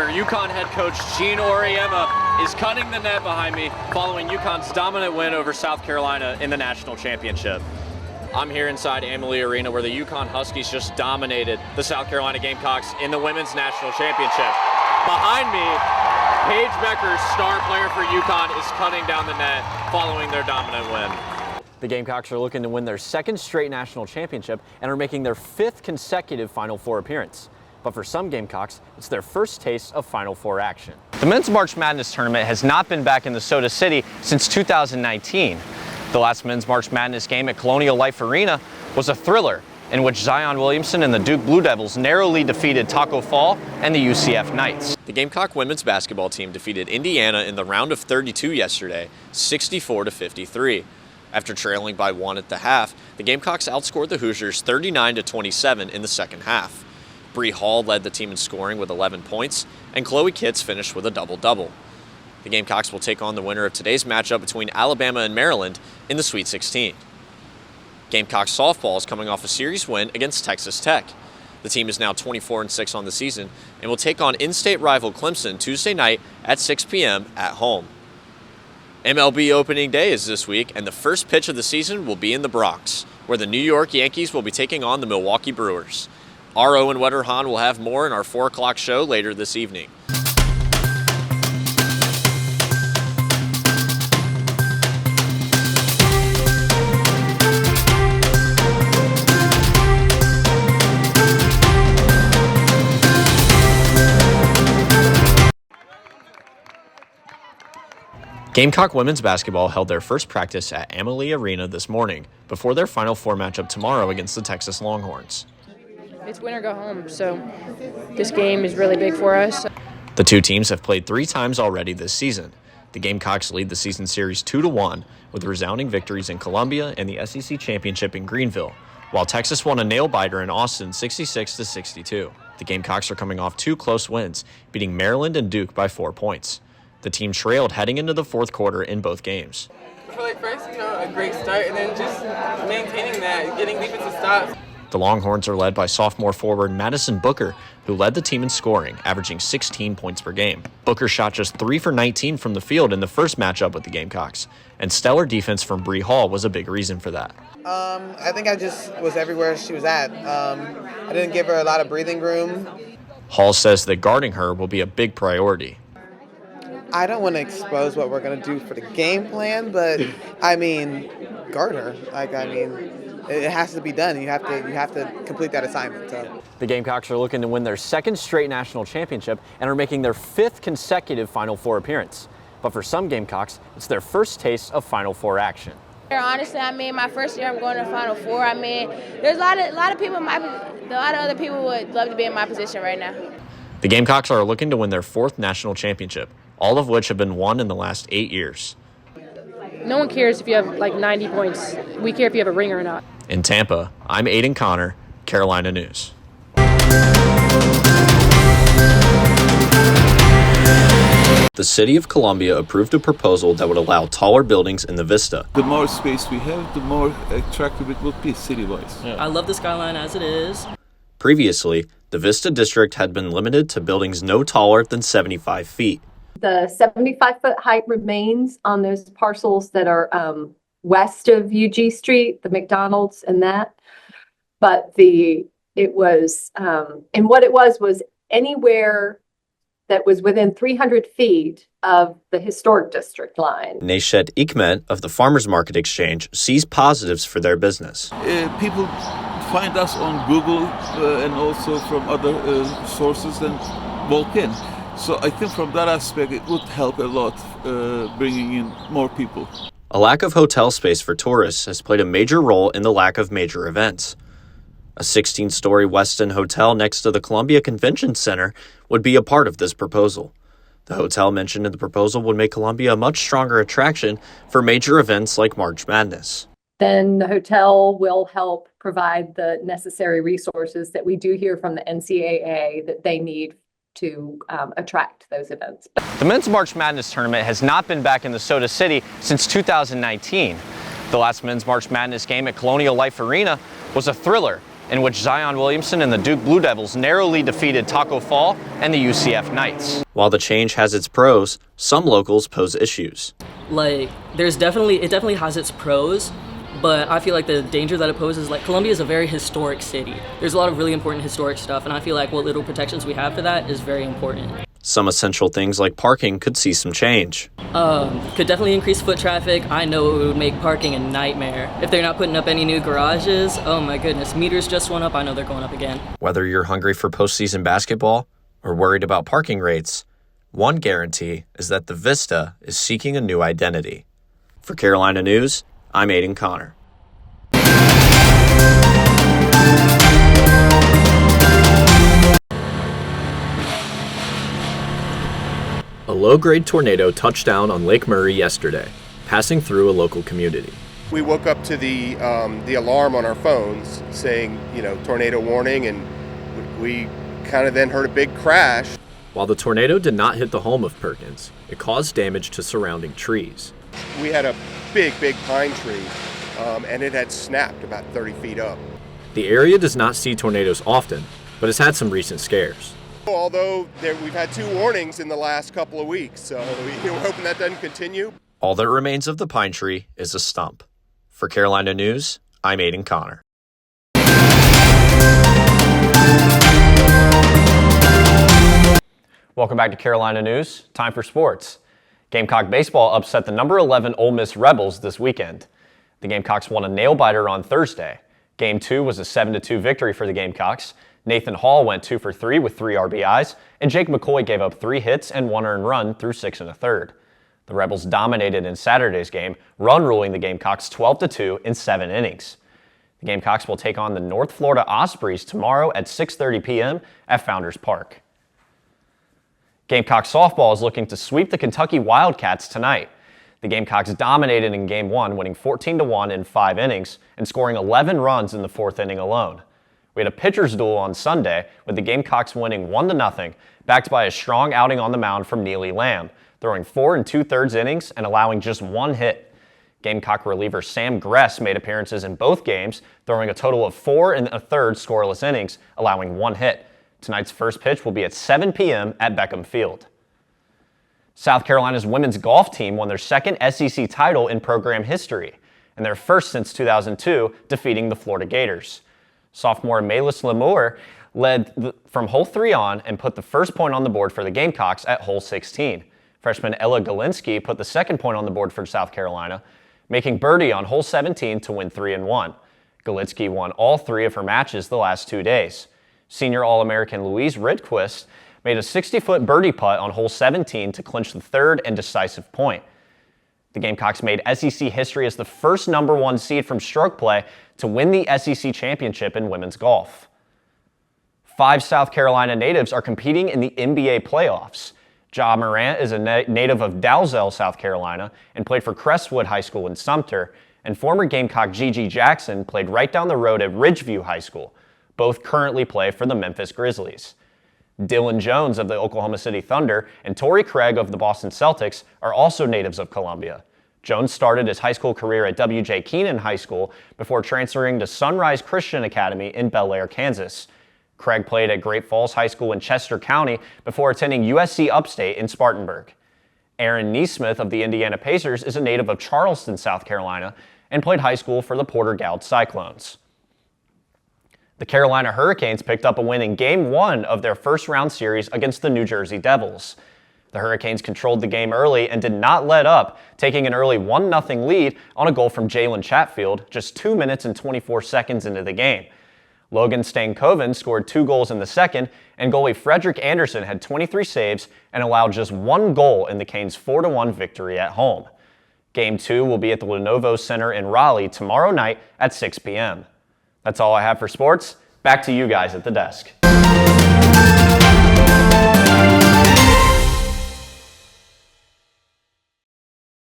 where UConn head coach Gene Auriemma is cutting the net behind me following UConn's dominant win over South Carolina in the national championship. I'm here inside Amalie Arena where the UConn Huskies just dominated the South Carolina Gamecocks in the women's national championship. Behind me, Paige Beckers, star player for UConn, is cutting down the net following their dominant win. The Gamecocks are looking to win their second straight national championship and are making their fifth consecutive Final Four appearance. But for some Gamecocks, it's their first taste of Final Four action. The men's March Madness tournament has not been back in the Soda City since 2019. The last men's March Madness game at Colonial Life Arena was a thriller in which Zion Williamson and the Duke Blue Devils narrowly defeated Taco Fall and the UCF Knights. The Gamecock women's basketball team defeated Indiana in the round of 32 yesterday, 64-53. After trailing by 1 at the half, the Gamecocks outscored the Hoosiers 39-27 in the second half. Bree Hall led the team in scoring with 11 points, and Chloe Kitts finished with a double-double. The Gamecocks will take on the winner of today's matchup between Alabama and Maryland in the Sweet 16. Gamecocks softball is coming off a series win against Texas Tech. The team is now 24-6 on the season and will take on in-state rival Clemson Tuesday night at 6 p.m. at home. MLB opening day is this week, and the first pitch of the season will be in the Bronx, where the New York Yankees will be taking on the Milwaukee Brewers. Our Owen Wetterhahn will have more in our 4 o'clock show later this evening. Gamecock women's basketball held their first practice at Amalie Arena this morning before their Final Four matchup tomorrow against the Texas Longhorns. It's win or go home, so this game is really big for us. The two teams have played 3 times already this season. The Gamecocks lead the season series 2-1 with resounding victories in Columbia and the SEC Championship in Greenville, while Texas won a nail-biter in Austin 66-62. The Gamecocks are coming off 2 close wins, beating Maryland and Duke by 4 points. The team trailed heading into the fourth quarter in both games. I feel like first, a great start, and then just maintaining that, getting defensive stops. The Longhorns are led by sophomore forward Madison Booker, who led the team in scoring, averaging 16 points per game. Booker shot just 3 for 19 from the field in the first matchup with the Gamecocks, and stellar defense from Bree Hall was a big reason for that. I think I just was everywhere she was at. I didn't give her a lot of breathing room. Hall says that guarding her will be a big priority. I don't want to expose what we're going to do for the game plan, but, guard her. It has to be done. You have to complete that assignment. So. The Gamecocks are looking to win their second straight national championship and are making their 5th consecutive Final Four appearance. But for some Gamecocks, it's their first taste of Final Four action. Honestly, my first year I'm going to Final Four. There's a lot of other people would love to be in my position right now. The Gamecocks are looking to win their 4th national championship, all of which have been won in the last 8 years. No one cares if you have 90 points. We care if you have a ring or not. In Tampa, I'm Aden Connor, Carolina News. The City of Columbia approved a proposal that would allow taller buildings in the Vista. The more space we have, the more attractive it would be city-wise. Yeah. I love the skyline as it is. Previously, the Vista District had been limited to buildings no taller than 75 feet. The 75-foot height remains on those parcels that are west of UG Street, the McDonald's and that. But what it was anywhere that was within 300 feet of the historic district line. Neshet Ikmet of the Farmers Market Exchange sees positives for their business. People find us on Google and also from other sources and walk in. So I think from that aspect, it would help a lot bringing in more people. A lack of hotel space for tourists has played a major role in the lack of major events. A 16-story Westin hotel next to the Columbia Convention Center would be a part of this proposal. The hotel mentioned in the proposal would make Columbia a much stronger attraction for major events like March Madness. Then the hotel will help provide the necessary resources that we do hear from the NCAA that they need to attract those events. The men's March Madness tournament has not been back in the Soda City since 2019. The last men's March Madness game at Colonial Life Arena was a thriller in which Zion Williamson and the Duke Blue Devils narrowly defeated Taco Fall and the UCF Knights. While the change has its pros, some locals pose issues. Like, it definitely has its pros, but I feel like the danger that it poses, like, Columbia is a very historic city. There's a lot of really important historic stuff, and I feel like what little protections we have for that is very important. Some essential things like parking could see some change. Could definitely increase foot traffic. I know it would make parking a nightmare. If they're not putting up any new garages, oh my goodness, meters just went up, I know they're going up again. Whether you're hungry for postseason basketball or worried about parking rates, one guarantee is that the Vista is seeking a new identity. For Carolina News, I'm Aden Connor. A low-grade tornado touched down on Lake Murray yesterday, passing through a local community. We woke up to the alarm on our phones saying, tornado warning, and we kind of then heard a big crash. While the tornado did not hit the home of Perkins, it caused damage to surrounding trees. We had a big pine tree, and it had snapped about 30 feet up. The area does not see tornadoes often, but has had some recent scares. Although we've had 2 warnings in the last couple of weeks, so we're hoping that doesn't continue. All that remains of the pine tree is a stump. For Carolina News, I'm Aden Connor. Welcome back to Carolina News. Time for sports. Gamecock baseball upset the number 11 Ole Miss Rebels this weekend. The Gamecocks won a nail-biter on Thursday. Game 2 was a 7-2 victory for the Gamecocks. Nathan Hall went 2 for 3 with 3 RBIs, and Jake McCoy gave up 3 hits and 1 earned run through 6 1/3. The Rebels dominated in Saturday's game, run-ruling the Gamecocks 12-2 in 7 innings. The Gamecocks will take on the North Florida Ospreys tomorrow at 6:30 p.m. at Founders Park. Gamecock softball is looking to sweep the Kentucky Wildcats tonight. The Gamecocks dominated in Game 1, winning 14-1 in 5 innings and scoring 11 runs in the 4th inning alone. We had a pitcher's duel on Sunday, with the Gamecocks winning 1-0, backed by a strong outing on the mound from Neely Lamb, throwing 4 2/3 innings and allowing just 1 hit. Gamecock reliever Sam Gress made appearances in both games, throwing a total of 4 1/3 scoreless innings, allowing 1 hit. Tonight's first pitch will be at 7 p.m. at Beckham Field. South Carolina's women's golf team won their 2nd SEC title in program history, and their first since 2002, defeating the Florida Gators. Sophomore Malis Lamour led from hole 3 on and put the first point on the board for the Gamecocks at hole 16. Freshman Ella Galinsky put the second point on the board for South Carolina, making birdie on hole 17 to win 3-1. Galinsky won all 3 of her matches the last 2 days. Senior All-American Louise Ridquist made a 60-foot birdie putt on hole 17 to clinch the 3rd and decisive point. The Gamecocks made SEC history as the first number 1 seed from stroke play to win the SEC championship in women's golf. 5 South Carolina natives are competing in the NBA playoffs. Ja Morant is a native of Dalzell, South Carolina, and played for Crestwood High School in Sumter, and former Gamecock Gigi Jackson played right down the road at Ridgeview High School. Both currently play for the Memphis Grizzlies. Dylan Jones of the Oklahoma City Thunder and Torrey Craig of the Boston Celtics are also natives of Columbia. Jones started his high school career at W.J. Keenan High School before transferring to Sunrise Christian Academy in Bel Air, Kansas. Craig played at Great Falls High School in Chester County before attending USC Upstate in Spartanburg. Aaron Neesmith of the Indiana Pacers is a native of Charleston, South Carolina, and played high school for the Porter Gaud Cyclones. The Carolina Hurricanes picked up a win in Game 1 of their first-round series against the New Jersey Devils. The Hurricanes controlled the game early and did not let up, taking an early 1-0 lead on a goal from Jalen Chatfield just 2 minutes and 24 seconds into the game. Logan Stankoven scored 2 goals in the second, and goalie Frederick Anderson had 23 saves and allowed just 1 goal in the Canes' 4-1 victory at home. Game 2 will be at the Lenovo Center in Raleigh tomorrow night at 6 p.m. That's all I have for sports. Back to you guys at the desk.